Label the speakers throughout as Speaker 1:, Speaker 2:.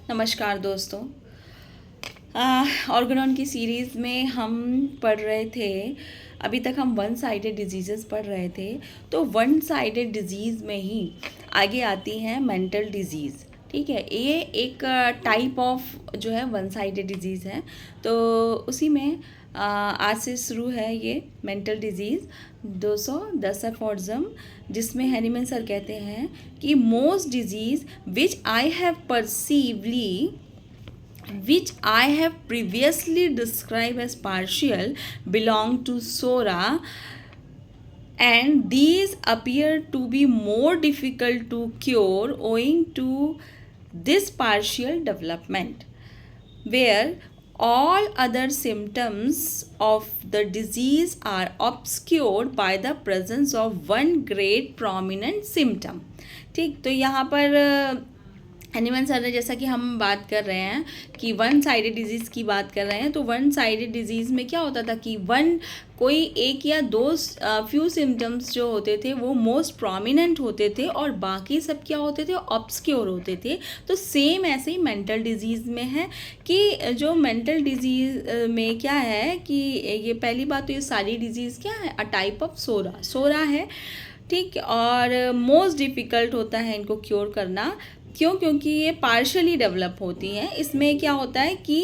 Speaker 1: नमस्कार दोस्तों। ऑर्गेनॉन की सीरीज़ में हम पढ़ रहे थे, अभी तक हम वन साइडेड डिजीज़ेस पढ़ रहे थे। तो वन साइडेड डिजीज़ में ही आगे आती हैं मेंटल डिजीज़। ठीक है, ये एक टाइप ऑफ जो है वन साइडेड डिजीज़ है। तो उसी में आज से शुरू है ये मेंटल डिजीज़ 210 एफॉर्ड्सम, जिसमें हैनीमैन सर कहते हैं कि most disease which I have perceivably which I have previously described as partial belong to Sora, and these appear to be more difficult to cure owing to this partial development, where all other symptoms of the disease are obscured by the presence of one great prominent symptom. ठीक, तो यहाँ पर Hahnemann sir ने, जैसा कि हम बात कर रहे हैं कि वन साइडेड डिजीज़ की बात कर रहे हैं, तो वन साइडेड डिजीज़ में क्या होता था कि कोई एक या दो फ्यू सिम्टम्स जो होते थे वो मोस्ट प्रोमिनेंट होते थे और बाकी सब क्या होते थे, ऑब्सक्योर होते थे। तो सेम ऐसे ही मेंटल डिजीज़ में है कि जो मेंटल डिजीज़ में क्या है कि ये पहली बात तो ये सारी डिजीज़ क्या है, अ टाइप ऑफ सोरा है। ठीक, और मोस्ट डिफ़िकल्ट होता है इनको क्योर करना। क्यों? क्योंकि ये पार्शली डेवलप होती हैं। इसमें क्या होता है कि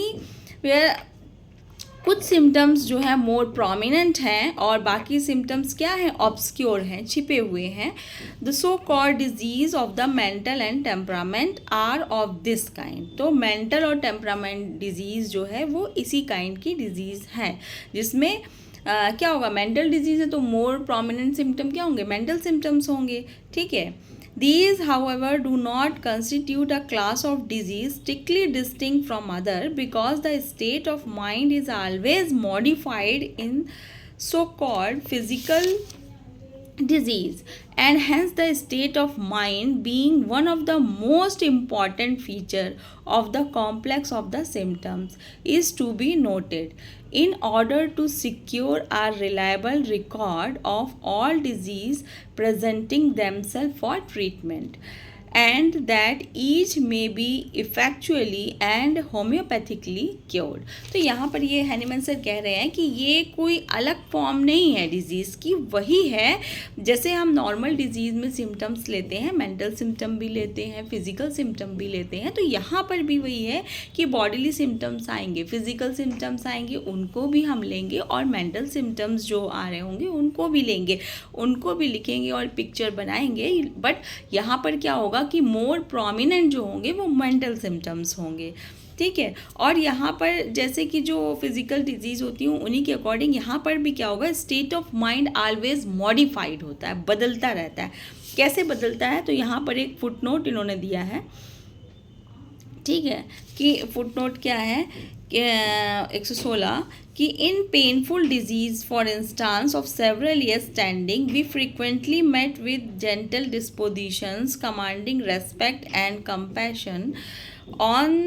Speaker 1: कुछ सिम्टम्स जो है मोर प्रोमिनेंट हैं और बाकी सिम्टम्स क्या हैं, ऑब्सक्योर हैं, छिपे हुए हैं। The so called disease of the mental and temperament are of this kind. तो मेंटल और टेम्परामेंट डिजीज़ जो है वो इसी काइंड की डिजीज़ है, जिसमें क्या होगा, मेंटल डिजीज़ है तो मोर प्रोमिनेंट सिम्टम क्या होंगे, मेंटल सिम्टम्स होंगे। ठीक है, these however do not constitute a class of disease strictly distinct from other, because the state of mind is always modified in so called physical disease, and hence the state of mind being one of the most important feature of the complex of the symptoms is to be noted in order to secure a reliable record of all disease presenting themselves for treatment, and that each may be effectually and homeopathically cured. तो यहाँ पर ये Hahnemann sir कह रहे हैं कि ये कोई अलग फॉर्म नहीं है डिजीज़ की, वही है जैसे हम नॉर्मल डिजीज़ में सिम्टम्स लेते हैं, मेंटल सिम्टम भी लेते हैं, फिजिकल सिम्टम भी लेते हैं। तो यहाँ पर भी वही है कि बॉडीली सिम्टम्स आएंगे, फिजिकल सिम्टम्स आएंगे, उनको भी हम लेंगे, और मेंटल सिम्टम्स जो आ रहे होंगे उनको भी लेंगे, उनको भी लिखेंगे और पिक्चर बनाएंगे। बट यहाँ पर क्या होगा कि मोर प्रोमिनेंट जो होंगे वो मेंटल सिम्टम्स होंगे। ठीक है, और यहाँ पर जैसे कि जो फिजिकल डिजीज़ होती हैं उन्हीं के अकॉर्डिंग यहाँ पर भी क्या होगा, state of mind always modified होता है, बदलता रहता है। कैसे बदलता है, तो यहाँ पर एक फुटनोट इन्होंने दिया है। ठीक है, कि फुटनोट क्या है कि 116 कि in painful disease for instance of several years standing we frequently met with gentle dispositions commanding respect and compassion on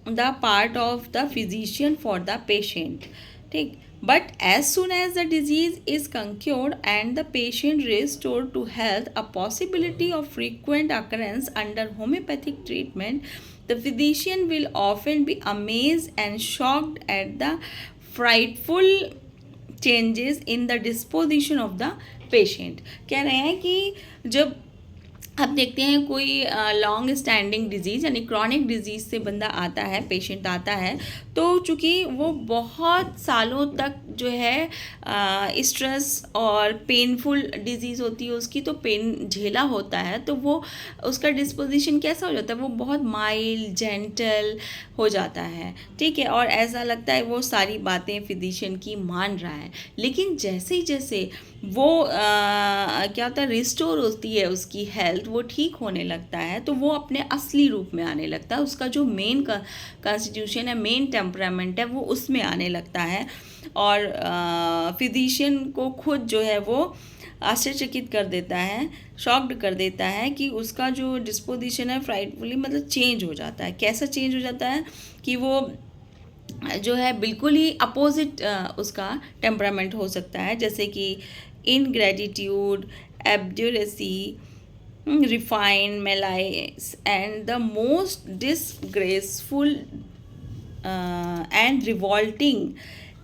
Speaker 1: the part of the physician for the patient. ठीक, but as soon as the disease is conquered and the patient restored to health, a possibility of frequent occurrence under homeopathic treatment, the physician will often be amazed and shocked at the frightful changes in the disposition of the patient। कह रहे हैं कि जब आप देखते हैं कोई long standing disease यानी क्रॉनिक डिजीज़ से बंदा आता है, पेशेंट आता है, तो चूँकि वो बहुत सालों तक जो है स्ट्रेस और पेनफुल डिजीज़ होती है उसकी, तो पेन झेला होता है, तो वो उसका डिस्पोजिशन कैसा हो जाता है, वो बहुत माइल्ड जेंटल हो जाता है। ठीक है, और ऐसा लगता है वो सारी बातें फिजिशियन की मान रहा है। लेकिन जैसे ही जैसे वो क्या होता है, रिस्टोर होती है उसकी हेल्थ, वो ठीक होने लगता है, तो वो अपने असली रूप में आने लगता है, उसका जो मेन कॉन्स्टिट्यूशन है, मेन टेम्परामेंट है, वो उसमें आने लगता है। और फिजिशियन को खुद जो है वो आश्चर्यचकित कर देता है, शॉक्ड कर देता है कि उसका जो डिस्पोजिशन है फ्राइटफुली मतलब चेंज हो जाता है। कैसा चेंज हो जाता है कि वो जो है बिल्कुल ही अपोजिट उसका टेम्परामेंट हो सकता है, जैसे कि इनग्रेटिट्यूड, एब्ड्यूरेसी, refined, malice, and the most disgraceful and revolting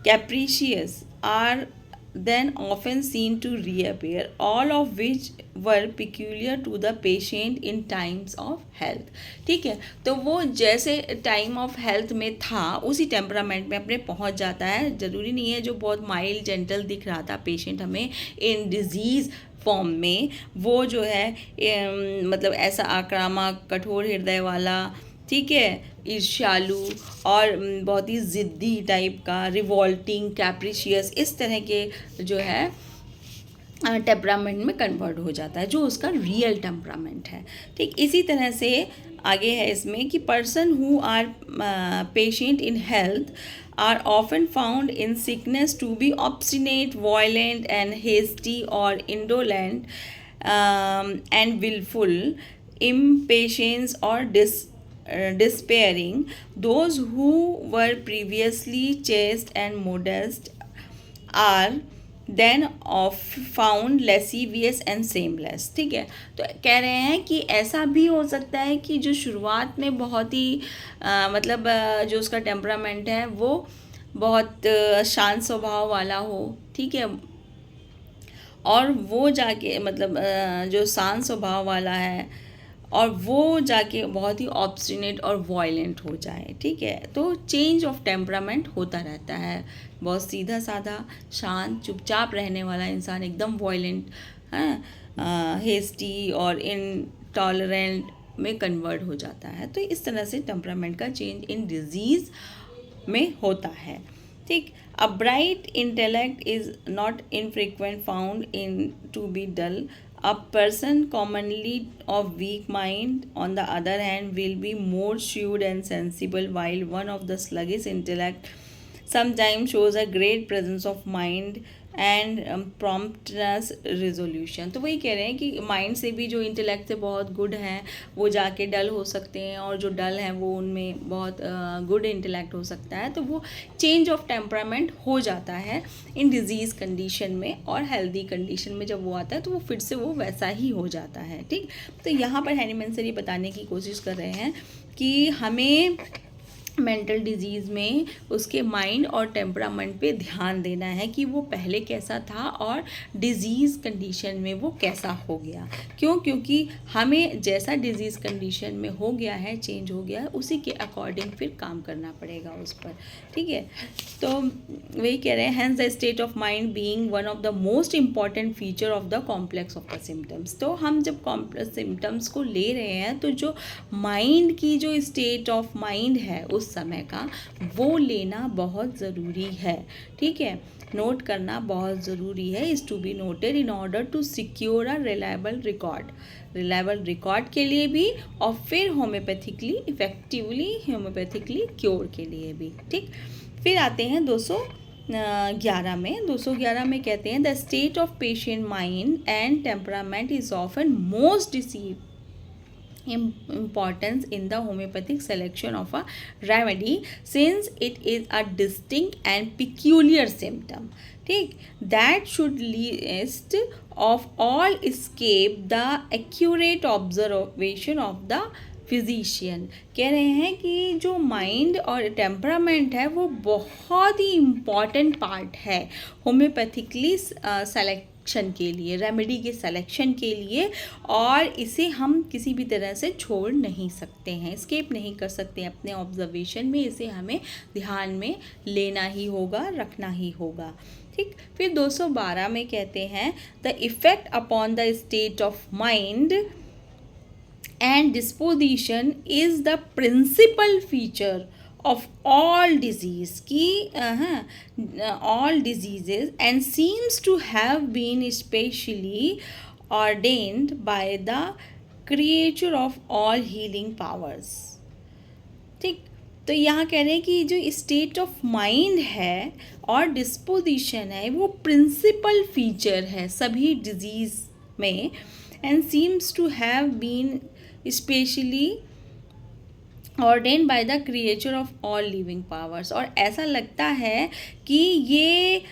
Speaker 1: capricious are then often seen to reappear, all of which were peculiar to the patient in times of health. ठीक है, तो वो जैसे टाइम ऑफ हेल्थ में था उसी टेम्परामेंट में अपने पहुंच जाता है. ज़रूरी नहीं है जो बहुत माइल्ड जेंटल दिख रहा था पेशेंट हमें इन डिजीज़ फॉर्म में, वो जो है मतलब ऐसा आक्रामक कठोर हृदय वाला, ठीक है, ईर्ष्यालु और बहुत ही ज़िद्दी टाइप का, रिवॉल्टिंग, कैप्रिशियस, इस तरह के जो है टेम्परामेंट में कन्वर्ट हो जाता है, जो उसका रियल टेम्परामेंट है. ठीक इसी तरह से आगे है इसमें कि person who are patient in health are often found in sickness to be obstinate, violent, and hasty, or indolent, and willful, impatient, or despairing. Those who were previously chaste and modest are then of found lascivious and shameless. ठीक है, तो कह रहे हैं कि ऐसा भी हो सकता है कि जो शुरुआत में बहुत ही मतलब जो उसका टेम्परामेंट है वो बहुत शांत स्वभाव वाला हो, ठीक है, और वो जाके मतलब जो शांत स्वभाव वाला है और वो जाके बहुत ही ऑब्स्टिनेट और वॉयलेंट हो जाए. ठीक है, तो चेंज ऑफ टेम्परामेंट होता रहता है. बहुत सीधा साधा शांत चुपचाप रहने वाला इंसान एकदम वॉयलेंट, हेस्टी और इनटॉलरेंट में कन्वर्ट हो जाता है. तो इस तरह से टेम्परामेंट का चेंज इन डिजीज़ में होता है. ठीक, a bright intellect is not infrequent found in to be dull. A person commonly of weak mind, on the other hand, will be more shrewd and sensible, while one of the sluggish intellect sometimes shows a great presence of mind and promptness resolution. तो वही कह रहे हैं कि mind से भी जो intellect से बहुत गुड हैं वो जाके डल हो सकते हैं, और जो डल हैं वो उनमें बहुत गुड इंटेलेक्ट हो सकता है. तो वो चेंज ऑफ टेम्परामेंट हो जाता है इन डिजीज़ कंडीशन में, और हेल्दी कंडीशन में जब वो आता है तो वो फिर से वो वैसा ही हो जाता है. ठीक, तो यहाँ पर हैनीमैन सर ये बताने की कोशिश कर रहे हैं कि हमें मेंटल डिजीज़ में उसके माइंड और टेम्परामेंट पे ध्यान देना है कि वो पहले कैसा था और डिजीज़ कंडीशन में वो कैसा हो गया. क्यों? क्योंकि हमें जैसा डिजीज़ कंडीशन में हो गया है, चेंज हो गया है, उसी के अकॉर्डिंग फिर काम करना पड़ेगा उस पर. ठीक है, तो वही कह रहे हैं, hence the state of mind being one of the most important feature of the complex of the symptoms. तो हम जब कॉम्प्लेक्स सिम्टम्स को ले रहे हैं तो जो माइंड की जो स्टेट ऑफ माइंड है उस समय का, वो लेना बहुत ज़रूरी है. ठीक है, नोट करना बहुत ज़रूरी है. Is to be noted in order to secure a reliable record. Reliable record के लिए भी और फिर होम्योपैथिकली इफेक्टिवली होम्योपैथिकली क्योर के लिए भी. ठीक, फिर आते हैं 211 में. 211 में कहते हैं the state of patient mind and temperament is often most deceive importance in the homeopathic selection of a remedy, since it is a distinct and peculiar symptom. ठीक, that should least of all escape the accurate observation of the physician. कह रहे हैं कि जो mind और temperament है वो बहुत ही इम्पॉर्टेंट पार्ट है होम्योपैथिकली सेलेक्शन के लिए, रेमेडी के सिलेक्शन के लिए, और इसे हम किसी भी तरह से छोड़ नहीं सकते हैं, स्केप नहीं कर सकते अपने ऑब्जर्वेशन में. इसे हमें ध्यान में लेना ही होगा, रखना ही होगा. ठीक, फिर 212 में कहते हैं the effect upon the state of mind and disposition is the principal feature of all disease की all diseases, and seems to have been specially ordained by the creator of all healing powers. ठीक, तो यहाँ कह रहे हैं कि जो state of mind है और डिस्पोजिशन है वो प्रिंसिपल फीचर है सभी डिजीज़ में, and seems to have been specially ordained by the creature of all living powers. और ऐसा लगता है कि ये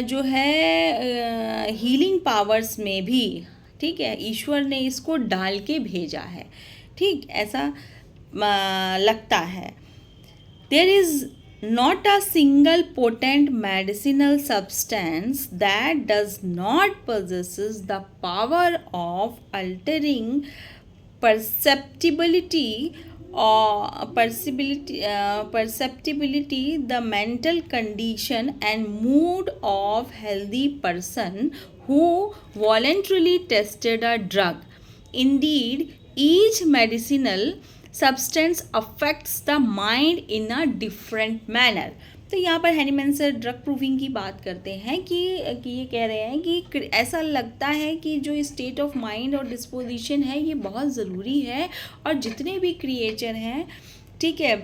Speaker 1: जो है हीलिंग पावर्स में भी, ठीक है, ईश्वर ने इसको डाल के भेजा है, ठीक, ऐसा लगता है। There is not a single potent medicinal substance that does not possesses the power of altering perceptibility perceptibility the mental condition and mood of healthy person who voluntarily tested a drug. Indeed, each medicinal substance affects the mind in a different manner. तो यहाँ पर Hahnemann sir drug proving की बात करते हैं कि ये कह रहे हैं कि ऐसा लगता है कि जो स्टेट ऑफ माइंड और डिस्पोजिशन है ये बहुत ज़रूरी है, और जितने भी क्रिएचर हैं, ठीक है,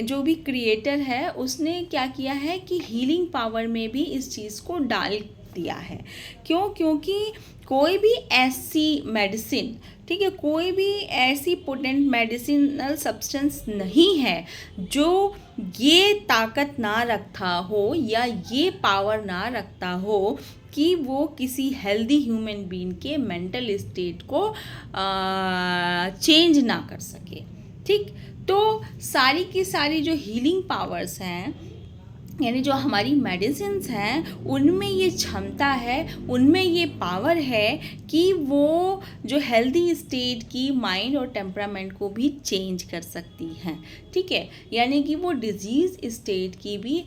Speaker 1: जो भी क्रिएटर है उसने क्या किया है कि हीलिंग पावर में भी इस चीज़ को डाल दिया है। क्यों? क्योंकि कोई भी ऐसी मेडिसिन, ठीक है, कोई भी ऐसी पोटेंट मेडिसिनल सब्सटेंस नहीं है जो ये ताकत ना रखता हो या ये पावर ना रखता हो कि वो किसी हेल्दी ह्यूमन बीइंग के मेंटल स्टेट को चेंज ना कर सके, ठीक। तो सारी की सारी जो हीलिंग पावर्स हैं, यानी जो हमारी मेडिसिन्स हैं, उनमें ये क्षमता है, उनमें ये पावर है कि वो जो हेल्दी स्टेट की माइंड और टेम्परामेंट को भी चेंज कर सकती हैं, ठीक है। यानी कि वो डिजीज़ स्टेट की भी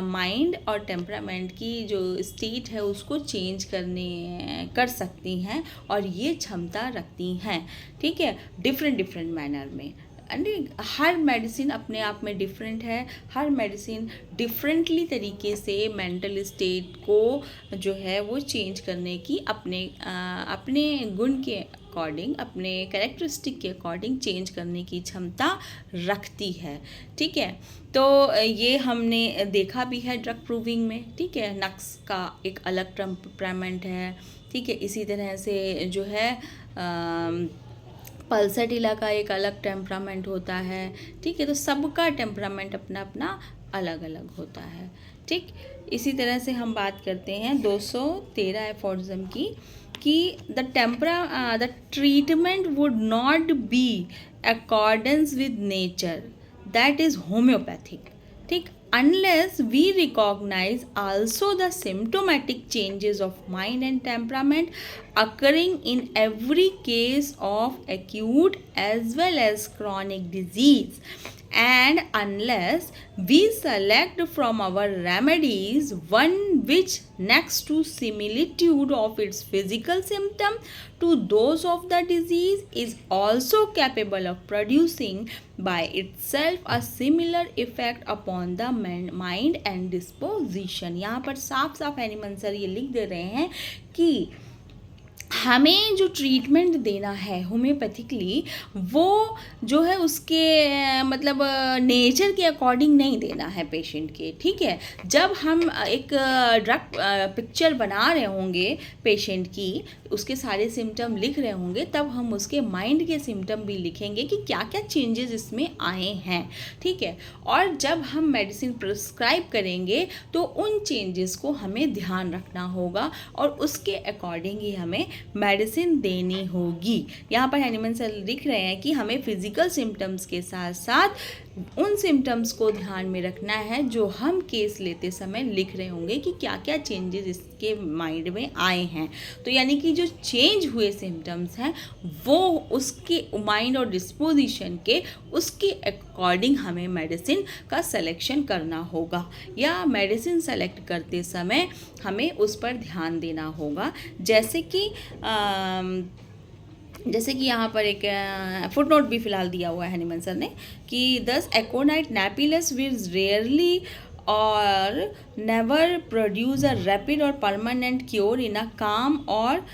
Speaker 1: माइंड और टेम्परामेंट की जो स्टेट है उसको चेंज कर सकती हैं, और ये क्षमता रखती हैं, ठीक है, डिफरेंट मैनर में। हर मेडिसिन अपने आप में डिफरेंट है, हर मेडिसिन डिफरेंटली तरीके से मेंटल स्टेट को जो है वो चेंज करने की अपने गुण के अकॉर्डिंग, अपने कैरेक्टरिस्टिक के अकॉर्डिंग चेंज करने की क्षमता रखती है, ठीक है। तो ये हमने देखा भी है ड्रग प्रूविंग में, ठीक है। नक्स का एक अलग टेम्परामेंट है, ठीक है। इसी तरह से जो है पल्सटिला का एक अलग टेम्परामेंट होता है, ठीक है। तो सबका टेम्परामेंट अपना अपना अलग अलग होता है, ठीक। इसी तरह से हम बात करते हैं 213 एफोरिज्म की कि the treatment would not be accordance with nature, that is homeopathic, ठीक, unless we recognize also the symptomatic changes of mind and temperament occurring in every case of acute as well as chronic disease, and unless we select from our remedies one which next to similitude of its physical symptom to those of the disease is also capable of producing by itself a similar effect upon the mind and disposition। यहाँ पर साफ साफ Hahnemann sir ये लिख दे रहे हैं कि हमें जो ट्रीटमेंट देना है होम्योपैथिकली, वो जो है उसके मतलब नेचर के अकॉर्डिंग नहीं देना है पेशेंट के, ठीक है। जब हम एक ड्रग पिक्चर बना रहे होंगे पेशेंट की, उसके सारे सिम्टम लिख रहे होंगे, तब हम उसके माइंड के सिम्टम भी लिखेंगे कि क्या क्या चेंजेस इसमें आए हैं, ठीक है। और जब हम मेडिसिन प्रिस्क्राइब करेंगे तो उन चेंजेस को हमें ध्यान रखना होगा और उसके अकॉर्डिंग ही हमें मेडिसिन देनी होगी। यहाँ पर हैनीमैन सर लिख रहे हैं कि हमें फिजिकल सिम्टम्स के साथ साथ उन सिम्टम्स को ध्यान में रखना है जो हम केस लेते समय लिख रहे होंगे कि क्या क्या चेंजेस इसके माइंड में आए हैं। तो यानी कि जो चेंज हुए सिम्टम्स हैं वो उसके माइंड और डिस्पोजिशन के उसके अकॉर्डिंग हमें मेडिसिन का सिलेक्शन करना होगा, या मेडिसिन सेलेक्ट करते समय हमें उस पर ध्यान देना होगा। जैसे कि यहाँ पर एक फुटनोट भी फिलहाल दिया हुआ है हैनीमैन सर ने कि दस एकोनाइट नेपिलस विल रेयरली और नेवर प्रोड्यूस अ रैपिड और परमानेंट क्योर इन अ काम और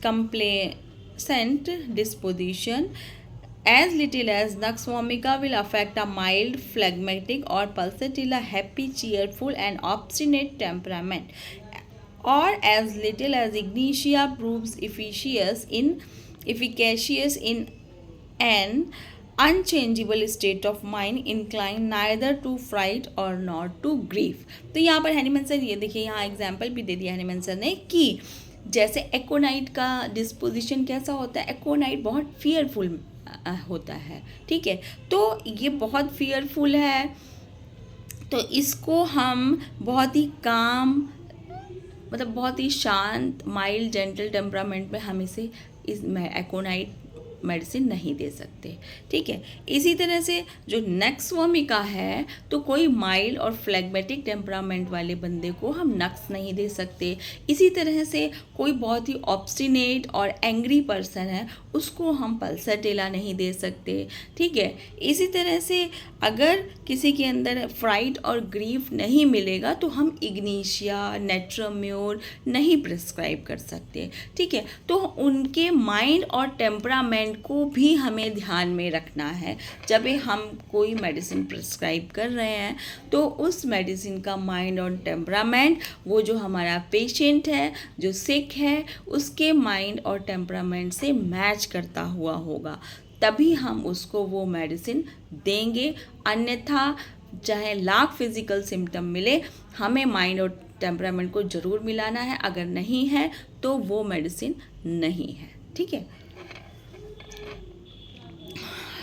Speaker 1: complacent disposition, as little as Nux vomica will affect a mild phlegmatic or pulsatilla happy, cheerful and obstinate temperament, or as little as Ignitia proves efficacious in an unchangeable state of mind inclined neither to fright or not to grief। तो यहाँ पर Hahnemann sir ये देखिए, यहाँ example भी दे दिया Hahnemann sir ने कि जैसे एकोनाइट का डिस्पोजिशन कैसा होता है, एकोनाइट बहुत फियरफुल होता है, ठीक है। तो ये बहुत फियरफुल है, तो इसको हम बहुत ही काम, मतलब बहुत ही शांत, माइल्ड, जेंटल टेम्परामेंट में हम इसे इस एकोनाइट मेडिसिन नहीं दे सकते, ठीक है। इसी तरह से जो नक्स वोमिका है, तो कोई माइल्ड और फ्लेगमेटिक टेम्परामेंट वाले बंदे को हम नक्स नहीं दे सकते। इसी तरह से कोई बहुत ही ऑब्स्टिनेट और एंग्री पर्सन है, उसको हम पल्सरटेला नहीं दे सकते, ठीक है। इसी तरह से अगर किसी के अंदर फ्राइट और ग्रीफ नहीं मिलेगा तो हम इग्नीशिया, नेट्रोम्योर नहीं प्रिस्क्राइब कर सकते, ठीक है। तो उनके माइंड और टेम्परामेंट को भी हमें ध्यान में रखना है। जब हम कोई मेडिसिन प्रिस्क्राइब कर रहे हैं तो उस मेडिसिन का माइंड और टेम्परामेंट, वो जो हमारा पेशेंट है, जो सिक है, उसके माइंड और टेम्परामेंट से मैच करता हुआ होगा, तभी हम उसको वो मेडिसिन देंगे। अन्यथा चाहे लाख फिजिकल सिम्टम मिले, हमें माइंड और टेम्परामेंट को ज़रूर मिलाना है। अगर नहीं है तो वो मेडिसिन नहीं है, ठीक है।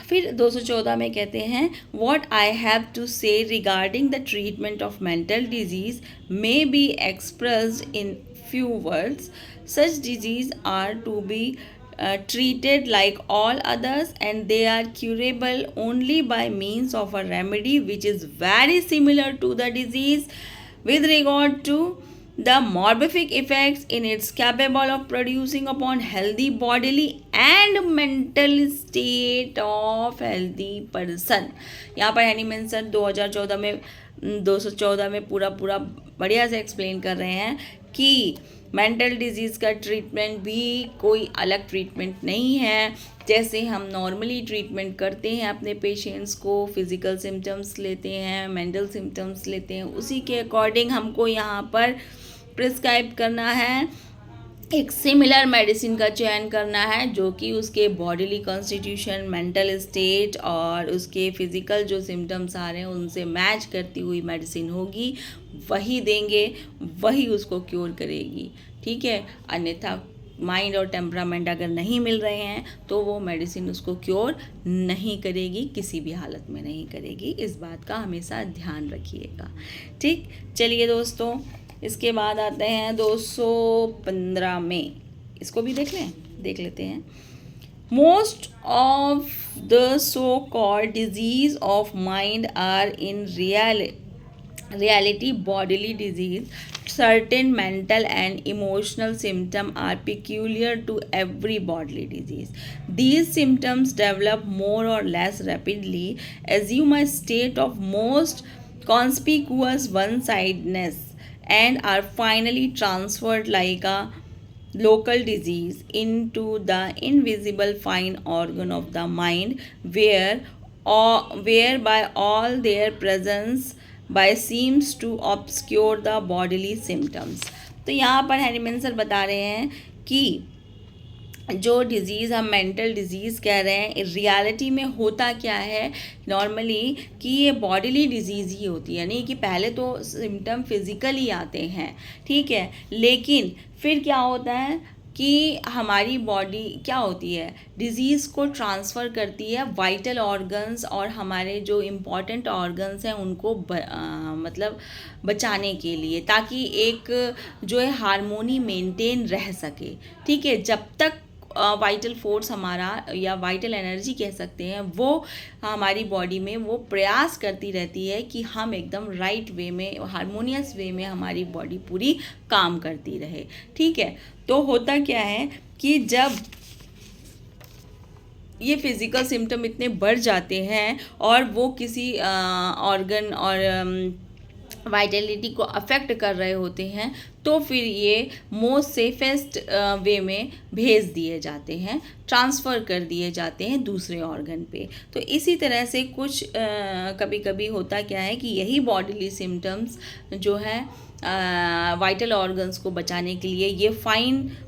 Speaker 1: फिर 214 में कहते हैं, वॉट आई हैव टू से regarding the treatment of mental disease may be expressed in few words. Such disease are to be treated like all others, and they are curable only by means of a remedy which is very similar to the disease with regard to the morbific effects in its capable of producing upon healthy bodily and mental state of healthy person. यहाँ पर Hahnemann sir 2014 में 214 में पूरा बढ़िया से explain कर रहे हैं कि मेंटल डिजीज़ का ट्रीटमेंट भी कोई अलग ट्रीटमेंट नहीं है। जैसे हम नॉर्मली ट्रीटमेंट करते हैं अपने पेशेंट्स को, फिज़िकल सिम्टम्स लेते हैं, मेंटल सिम्टम्स लेते हैं, उसी के अकॉर्डिंग हमको यहाँ पर प्रिस्क्राइब करना है, एक सिमिलर मेडिसिन का चयन करना है जो कि उसके बॉडीली कॉन्स्टिट्यूशन, मेंटल स्टेट और उसके फिज़िकल जो सिम्टम्स आ रहे हैं उनसे मैच करती हुई मेडिसिन होगी, वही देंगे, वही उसको क्योर करेगी, ठीक है। अन्यथा माइंड और टेम्परामेंट अगर नहीं मिल रहे हैं तो वो मेडिसिन उसको क्योर नहीं करेगी, किसी भी हालत में नहीं करेगी। इस बात का हमेशा ध्यान रखिएगा, ठीक। चलिए दोस्तों, इसके बाद आते हैं 215 में, इसको भी देख लेते हैं। Most of the so called disease of mind are in reality bodily disease. Certain mental and emotional symptoms are peculiar to every bodily disease. These symptoms develop more or less rapidly, assume a state of most conspicuous one-sidedness, and are finally transferred like a local disease into the invisible fine organ of the mind, whereby all their presence by seems to obscure the bodily symptoms. तो यहाँ पर Hahnemann sir बता रहे हैं कि जो disease हम mental disease कह रहे हैं, रियलिटी में होता क्या है नॉर्मली कि ये बॉडीली डिज़ीज़ ही होती है, यानी कि पहले तो सिम्टम फिज़िकली आते हैं, ठीक है, लेकिन फिर क्या होता है कि हमारी बॉडी क्या होती है, डिज़ीज़ को ट्रांसफ़र करती है वाइटल ऑर्गन्स और हमारे जो इम्पॉर्टेंट ऑर्गन्स हैं उनको मतलब बचाने के लिए, ताकि एक जो है हार्मोनी मेंटेन रह सके, ठीक है। जब तक वाइटल फोर्स हमारा या वाइटल एनर्जी कह सकते हैं वो हमारी बॉडी में वो प्रयास करती रहती है कि हम एकदम राइट वे में, हार्मोनियस वे में हमारी बॉडी पूरी काम करती रहे, ठीक है। तो होता क्या है कि जब ये फिज़िकल सिम्टम इतने बढ़ जाते हैं और वो किसी ऑर्गन और वाइटलिटी को अफेक्ट कर रहे होते हैं, तो फिर ये मोस्ट सेफेस्ट वे में भेज दिए जाते हैं, ट्रांसफ़र कर दिए जाते हैं दूसरे ऑर्गन पे। तो इसी तरह से कुछ कभी कभी होता क्या है कि यही बॉडीली सिम्टम्स जो है वाइटल ऑर्गन्स को बचाने के लिए ये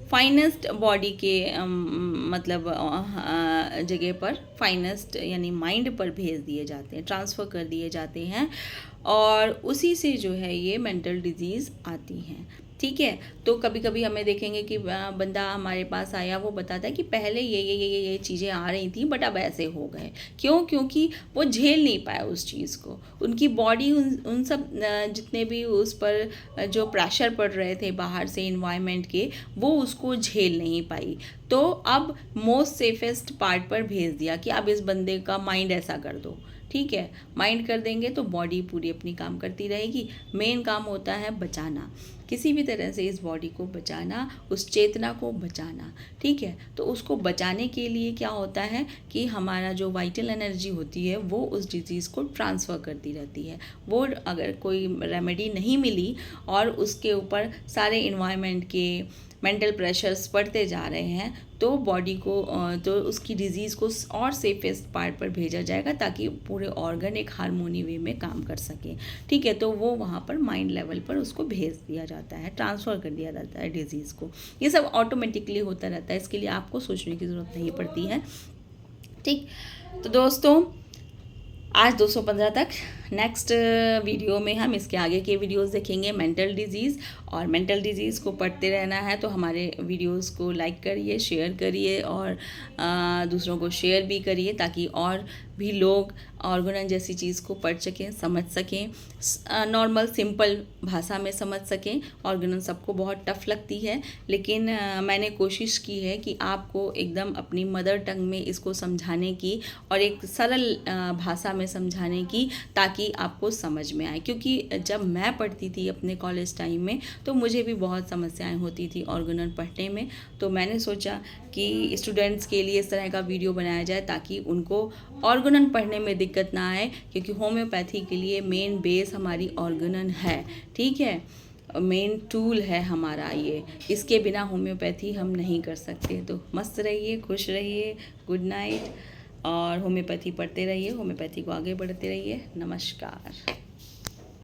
Speaker 1: फाइनेस्ट बॉडी के मतलब जगह पर फाइनेस्ट यानी माइंड पर भेज दिए जाते हैं, ट्रांसफ़र कर दिए जाते हैं, और उसी से जो है ये मेंटल डिजीज़ आती हैं, ठीक। ठीक है। तो कभी कभी हमें देखेंगे कि बंदा हमारे पास आया, वो बताता है कि पहले ये चीज़ें आ रही थी बट अब ऐसे हो गए। क्यों? क्योंकि वो झेल नहीं पाया उस चीज़ को। उनकी बॉडी उन सब जितने भी उस पर जो प्रेशर पड़ रहे थे बाहर से इन्वायरमेंट के, वो उसको झेल नहीं पाई। तो अब मोस्ट सेफेस्ट पार्ट पर भेज दिया कि अब इस बंदे का माइंड ऐसा कर दो। ठीक है, माइंड कर देंगे तो बॉडी पूरी अपनी काम करती रहेगी। मेन काम होता है बचाना, किसी भी तरह से इस बॉडी को बचाना, उस चेतना को बचाना। ठीक है, तो उसको बचाने के लिए क्या होता है कि हमारा जो वाइटल एनर्जी होती है वो उस डिजीज़ को ट्रांसफ़र करती रहती है। वो अगर कोई रेमेडी नहीं मिली और उसके ऊपर सारे इन्वायरमेंट के मेंटल प्रेशर्स बढ़ते जा रहे हैं, तो बॉडी को तो उसकी डिज़ीज़ को और सेफेस्ट पार्ट पर भेजा जाएगा ताकि पूरे ऑर्गन एक हार्मोनी वे में काम कर सके। ठीक है, तो वो वहाँ पर माइंड लेवल पर उसको भेज दिया जाता है, ट्रांसफ़र कर दिया जाता है डिज़ीज़ को। ये सब ऑटोमेटिकली होता रहता है, इसके लिए आपको सोचने की ज़रूरत नहीं पड़ती है। ठीक, तो दोस्तों आज 215 तक। नेक्स्ट वीडियो में हम इसके आगे के वीडियोस देखेंगे मेंटल डिजीज़, और मेंटल डिजीज़ को पढ़ते रहना है तो हमारे वीडियोस को लाइक करिए, शेयर करिए और दूसरों को शेयर भी करिए ताकि और भी लोग ऑर्गेनन जैसी चीज़ को पढ़ सकें, समझ सकें, नॉर्मल सिंपल भाषा में समझ सकें। ऑर्गेनन सबको बहुत टफ लगती है, लेकिन मैंने कोशिश की है कि आपको एकदम अपनी मदर टंग में इसको समझाने की और एक सरल भाषा में समझाने की, ताकि आपको समझ में आए। क्योंकि जब मैं पढ़ती थी अपने कॉलेज टाइम में तो मुझे भी बहुत समस्याएं होती थी ऑर्गेनन पढ़ने में। तो मैंने सोचा कि स्टूडेंट्स के लिए इस तरह का वीडियो बनाया जाए ताकि उनको ऑर्गेनन पढ़ने में दिक्कत ना आए, क्योंकि होम्योपैथी के लिए मेन बेस हमारी ऑर्गेनन है। ठीक है, मेन टूल है हमारा ये, इसके बिना होम्योपैथी हम नहीं कर सकते। तो मस्त रहिए, खुश रहिए, गुड नाइट, और होम्योपैथी पढ़ते रहिए, होम्योपैथी को आगे बढ़ते रहिए। नमस्कार।